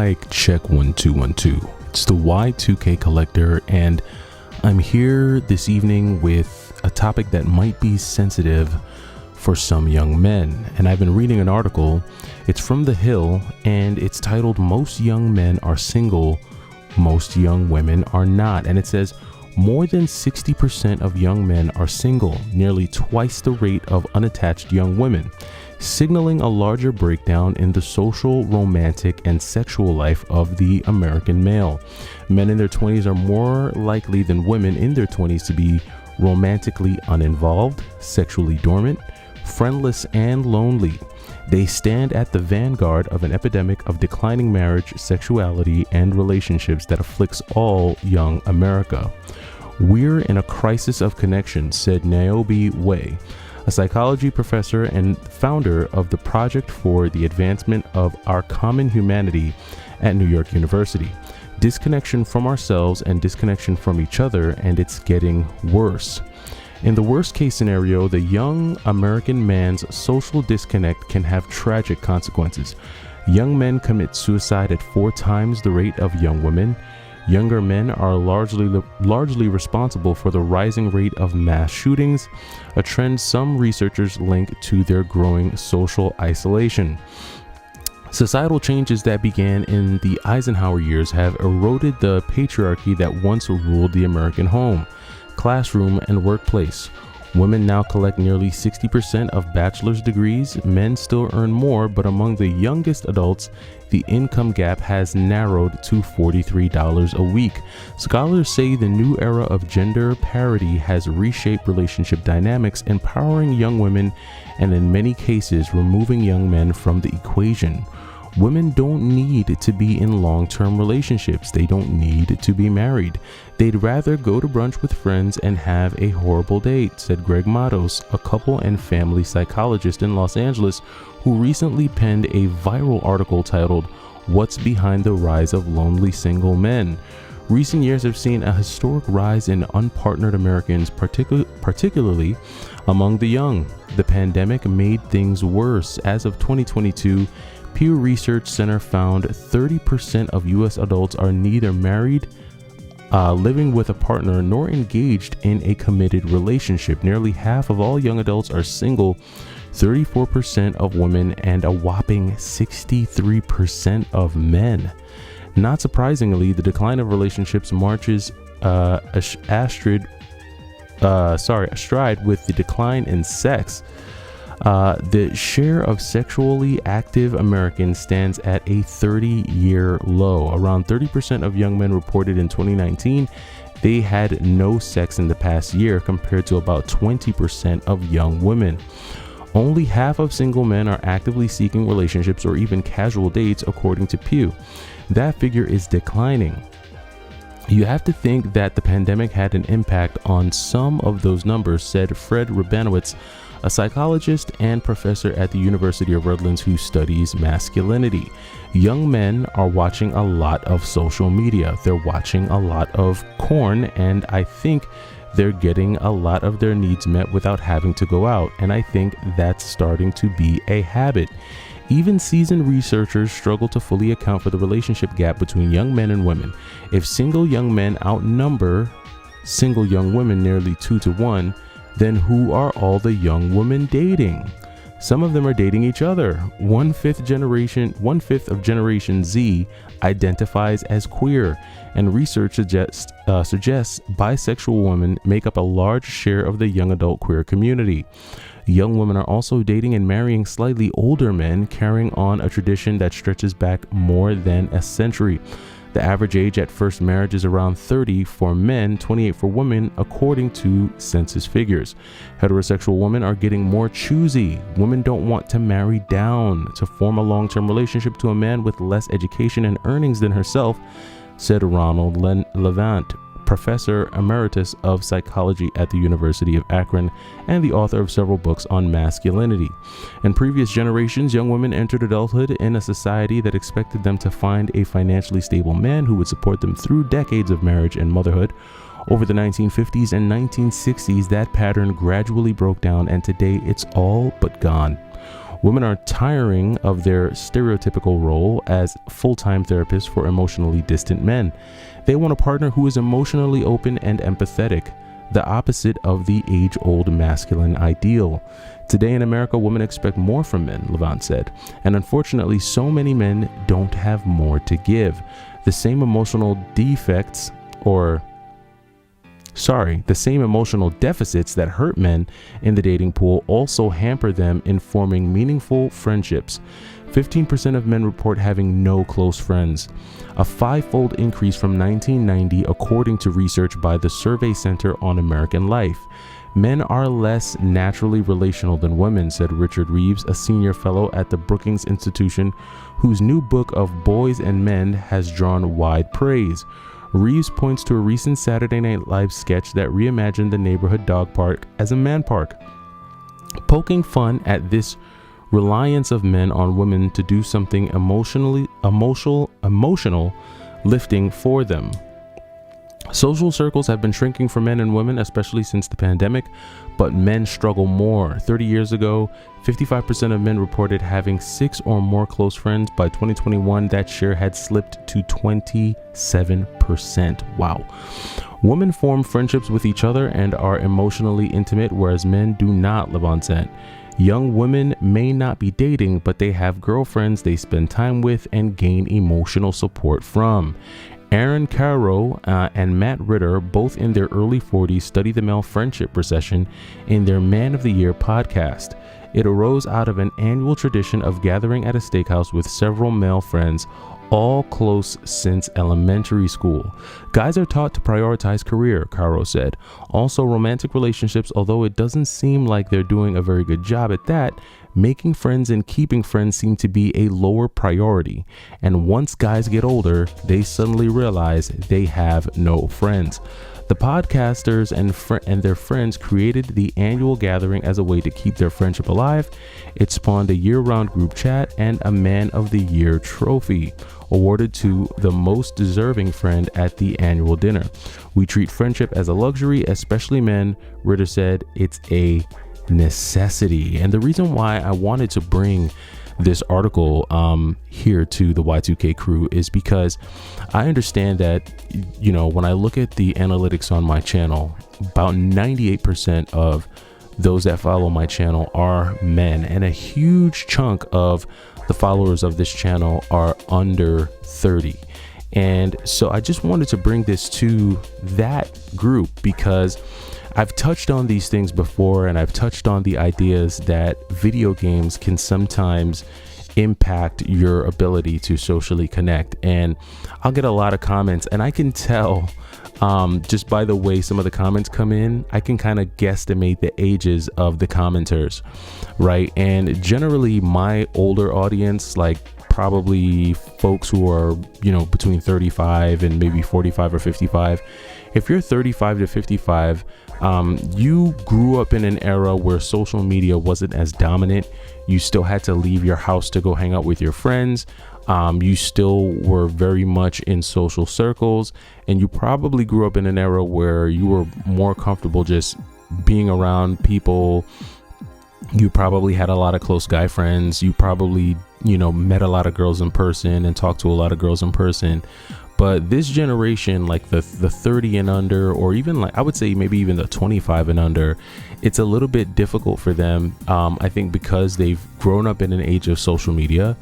Mic check 1 2 1 2. It's the Y2K Collector, and I'm here this evening with a topic that might be sensitive for some young men. And I've been reading an article. It's from The Hill, and it's titled "Most Young Men Are Single, Most Young Women Are Not." And it says more than 60% of young men are single, nearly twice the rate of unattached young women, signaling a larger breakdown in the social, romantic, and sexual life of the American male. Men in their 20s are more likely than women in their 20s to be romantically uninvolved, sexually dormant, friendless, and lonely. They stand at the vanguard of an epidemic of declining marriage, sexuality, and relationships that afflicts all young America. "We're in a crisis of connection," said Niobe Way, a psychology professor and founder of the Project for the Advancement of Our Common Humanity at New York University. Disconnection from ourselves and disconnection from each other, and it's getting worse. In the worst case scenario, the young American man's social disconnect can have tragic consequences. Young men commit suicide at 4 times the rate of young women. Younger men are largely responsible for the rising rate of mass shootings, a trend some researchers link to their growing social isolation. Societal changes that began in the Eisenhower years have eroded the patriarchy that once ruled the American home, classroom, and workplace. Women now collect nearly 60% of bachelor's degrees. Men still earn more, but among the youngest adults, the income gap has narrowed to $43 a week. Scholars say the new era of gender parity has reshaped relationship dynamics, empowering young women and in many cases removing young men from the equation. Women don't need to be in long-term relationships. They don't need to be married. They'd rather go to brunch with friends and have a horrible date, said Greg Matos, a couple and family psychologist in Los Angeles, who recently penned a viral article titled "What's Behind the Rise of Lonely Single Men?" Recent years have seen a historic rise in unpartnered Americans, particularly among the young. The pandemic made things worse. As of 2022, Pew Research Center found 30% of U.S. adults are neither married, living with a partner, nor engaged in a committed relationship. Nearly half of all young adults are single, 34% of women, and a whopping 63% of men. Not surprisingly, the decline of relationships marches astride with the decline in sex. The share of sexually active Americans stands at a 30-year low. Around 30% of young men reported in 2019 they had no sex in the past year, compared to about 20% of young women. Only half of single men are actively seeking relationships or even casual dates, according to Pew. That figure is declining. You have to think that the pandemic had an impact on some of those numbers, said Fred Rabinowitz, a psychologist and professor at the University of Redlands who studies masculinity. Young men are watching a lot of social media. They're watching a lot of porn, and I think they're getting a lot of their needs met without having to go out. And I think that's starting to be a habit. Even seasoned researchers struggle to fully account for the relationship gap between young men and women. If single young men outnumber single young women nearly 2 to 1, then who are all the young women dating? Some of them are dating each other. One fifth of Generation Z identifies as queer, and research suggests bisexual women make up a large share of the young adult queer community. Young women are also dating and marrying slightly older men, carrying on a tradition that stretches back more than a century. The average age at first marriage is around 30 for men, 28 for women, according to census figures. Heterosexual women are getting more choosy. Women don't want to marry down to form a long-term relationship to a man with less education and earnings than herself, said Ronald Levant, professor emeritus of psychology at the University of Akron and the author of several books on masculinity. In previous generations, young women entered adulthood in a society that expected them to find a financially stable man who would support them through decades of marriage and motherhood. Over the 1950s and 1960s, that pattern gradually broke down, and today it's all but gone. Women are tiring of their stereotypical role as full-time therapists for emotionally distant men. They want a partner who is emotionally open and empathetic, the opposite of the age-old masculine ideal. Today in America, women expect more from men, Levant said, and unfortunately, so many men don't have more to give. The same emotional deficits that hurt men in the dating pool also hamper them in forming meaningful friendships. 15% of men report having no close friends, a 5-fold increase from 1990, according to research by the Survey Center on American Life. Men are less naturally relational than women, said Richard Reeves, a senior fellow at the Brookings Institution, whose new book of Boys and Men has drawn wide praise. Reeves points to a recent Saturday Night Live sketch that reimagined the neighborhood dog park as a man park, poking fun at this reliance of men on women to do something emotional lifting for them. Social circles have been shrinking for men and women, especially since the pandemic, but men struggle more. 30 years ago, 55% of men reported having 6 or more close friends. By 2021, that share had slipped to 27%. Wow. Women form friendships with each other and are emotionally intimate, whereas men do not, Levant said. Young women may not be dating, but they have girlfriends they spend time with and gain emotional support from. Aaron Caro and Matt Ritter, both in their early 40s, study the male friendship recession in their Man of the Year podcast. It arose out of an annual tradition of gathering at a steakhouse with several male friends, all close since elementary school. Guys are taught to prioritize career, Caro said. Also, romantic relationships, although it doesn't seem like they're doing a very good job at that, making friends and keeping friends seem to be a lower priority. And once guys get older, they suddenly realize they have no friends. The podcasters and their friends created the annual gathering as a way to keep their friendship alive. It spawned a year-round group chat and a Man of the Year trophy, awarded to the most deserving friend at the annual dinner. We treat friendship as a luxury, especially men, Ritter said. It's a necessity. And the reason why I wanted to bring this article here to the Y2K crew is because I understand that, when I look at the analytics on my channel, about 98% of those that follow my channel are men, and a huge chunk of the followers of this channel are under 30. And so I just wanted to bring this to that group because I've touched on these things before, and I've touched on the ideas that video games can sometimes impact your ability to socially connect. And I'll get a lot of comments, and I can tell just by the way some of the comments come in, I can kind of guesstimate the ages of the commenters, right? And generally my older audience, like probably folks who are, between 35 and maybe 45 or 55. If you're 35 to 55, you grew up in an era where social media wasn't as dominant. You still had to leave your house to go hang out with your friends. You still were very much in social circles, and you probably grew up in an era where you were more comfortable just being around people. You probably had a lot of close guy friends. You probably, met a lot of girls in person and talked to a lot of girls in person. But this generation, like the 30 and under, or even like I would say maybe even the 25 and under, it's a little bit difficult for them. I think because they've grown up in an age of social media.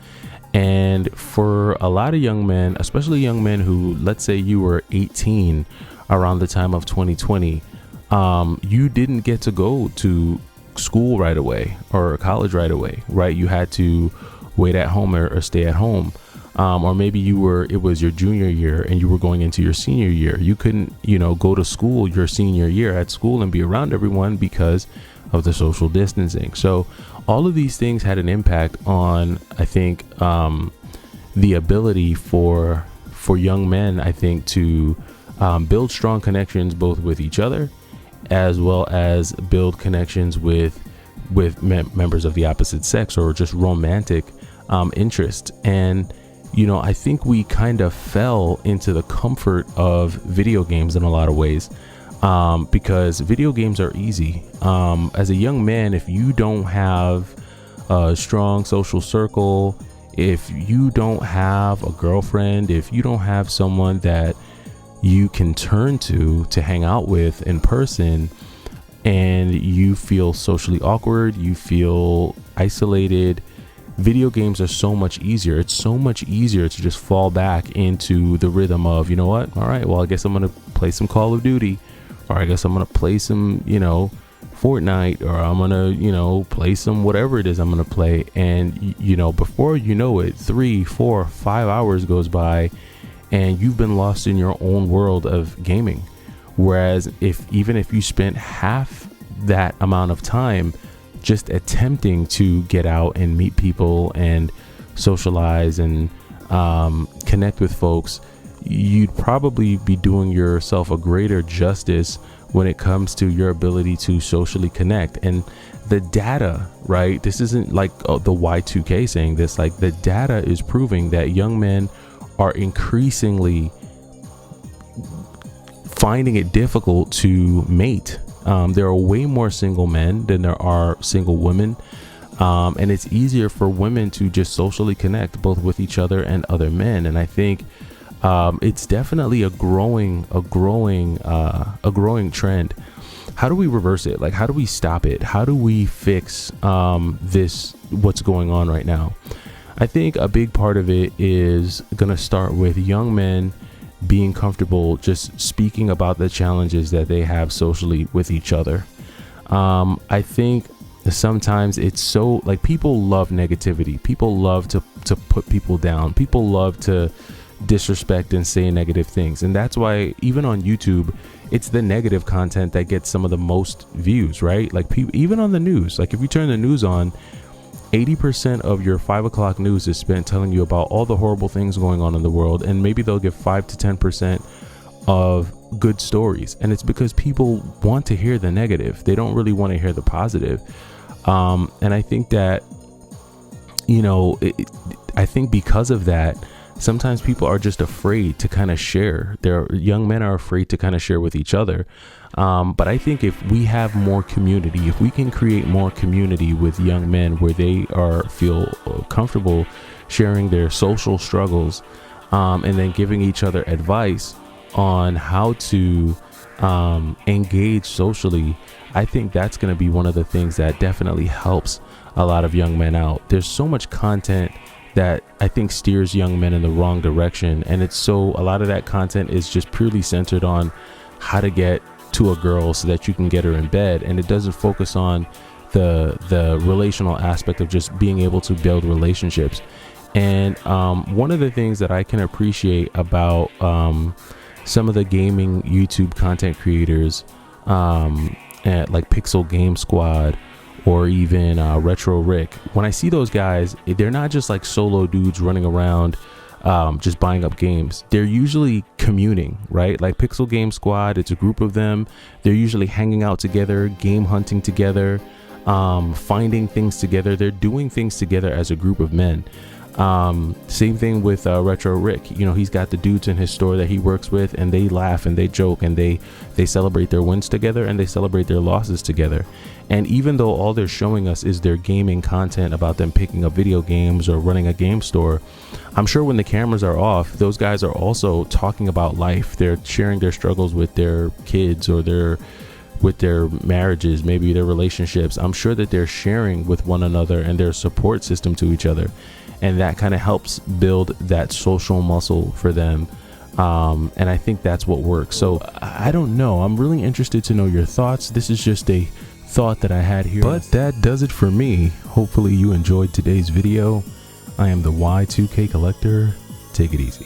And for a lot of young men, especially young men who, let's say you were 18 around the time of 2020, you didn't get to go to school right away or college right away, right? You had to wait at home or stay at home. Or maybe it was your junior year and you were going into your senior year. You couldn't, go to school your senior year at school and be around everyone because of the social distancing. So all of these things had an impact on, I think, the ability for young men, I think, to build strong connections both with each other as well as build connections with members of the opposite sex or just romantic interest. And I think we kind of fell into the comfort of video games in a lot of ways, because video games are easy. As a young man, if you don't have a strong social circle, if you don't have a girlfriend, if you don't have someone that you can turn to hang out with in person, and you feel socially awkward, you feel isolated, video games are so much easier. It's so much easier to just fall back into the rhythm of, you know what, all right, well, I guess I'm gonna play some Call of Duty, or I guess I'm gonna play some, Fortnite, or I'm gonna, play some whatever it is I'm gonna play. And before you know it, 3, 4, 5 hours goes by and you've been lost in your own world of gaming. Whereas even if you spent half that amount of time just attempting to get out and meet people and socialize and connect with folks, you'd probably be doing yourself a greater justice when it comes to your ability to socially connect. And the data, right? This isn't like the Y2K saying this, like the data is proving that young men are increasingly finding it difficult to mate. There are way more single men than there are single women. And it's easier for women to just socially connect both with each other and other men. And I think it's definitely a growing trend. How do we reverse it? Like, how do we stop it? How do we fix what's going on right now? I think a big part of it is going to start with young men being comfortable just speaking about the challenges that they have socially with each other. I think sometimes it's so, like, people love negativity. People love to put people down. People love to disrespect and say negative things. And that's why even on YouTube, it's the negative content that gets some of the most views, right? Like, even on the news, like if you turn the news on, 80% of your 5 o'clock news is spent telling you about all the horrible things going on in the world, and maybe they'll give 5 to 10% of good stories. And it's because people want to hear the negative. They don't really want to hear the positive. And I think that, I think because of that, sometimes people are just afraid to kind of share. Young men are afraid to kind of share with each other. But I think if we have more community, if we can create more community with young men where they feel comfortable sharing their social struggles, and then giving each other advice on how to engage socially, I think that's going to be one of the things that definitely helps a lot of young men out. There's so much content that I think steers young men in the wrong direction, and a lot of that content is just purely centered on how to get to a girl so that you can get her in bed, and it doesn't focus on the relational aspect of just being able to build relationships. And one of the things that I can appreciate about some of the gaming YouTube content creators, like Pixel Game Squad or even Retro Rick, when I see those guys, they're not just like solo dudes running around just buying up games. They're usually communing, right? Like Pixel Game Squad, it's a group of them. They're usually hanging out together, game hunting together, finding things together. They're doing things together as a group of men. Same thing with Retro Rick. He's got the dudes in his store that he works with, and they laugh and they joke and they celebrate their wins together and they celebrate their losses together. And even though all they're showing us is their gaming content about them picking up video games or running a game store, I'm sure when the cameras are off, those guys are also talking about life. They're sharing their struggles with their kids or with their marriages, maybe their relationships. I'm sure that they're sharing with one another and their support system to each other. And that kind of helps build that social muscle for them. And I think that's what works. So I don't know. I'm really interested to know your thoughts. This is just a thought that I had here. But that does it for me. Hopefully you enjoyed today's video. I am the Y2K Collector. Take it easy.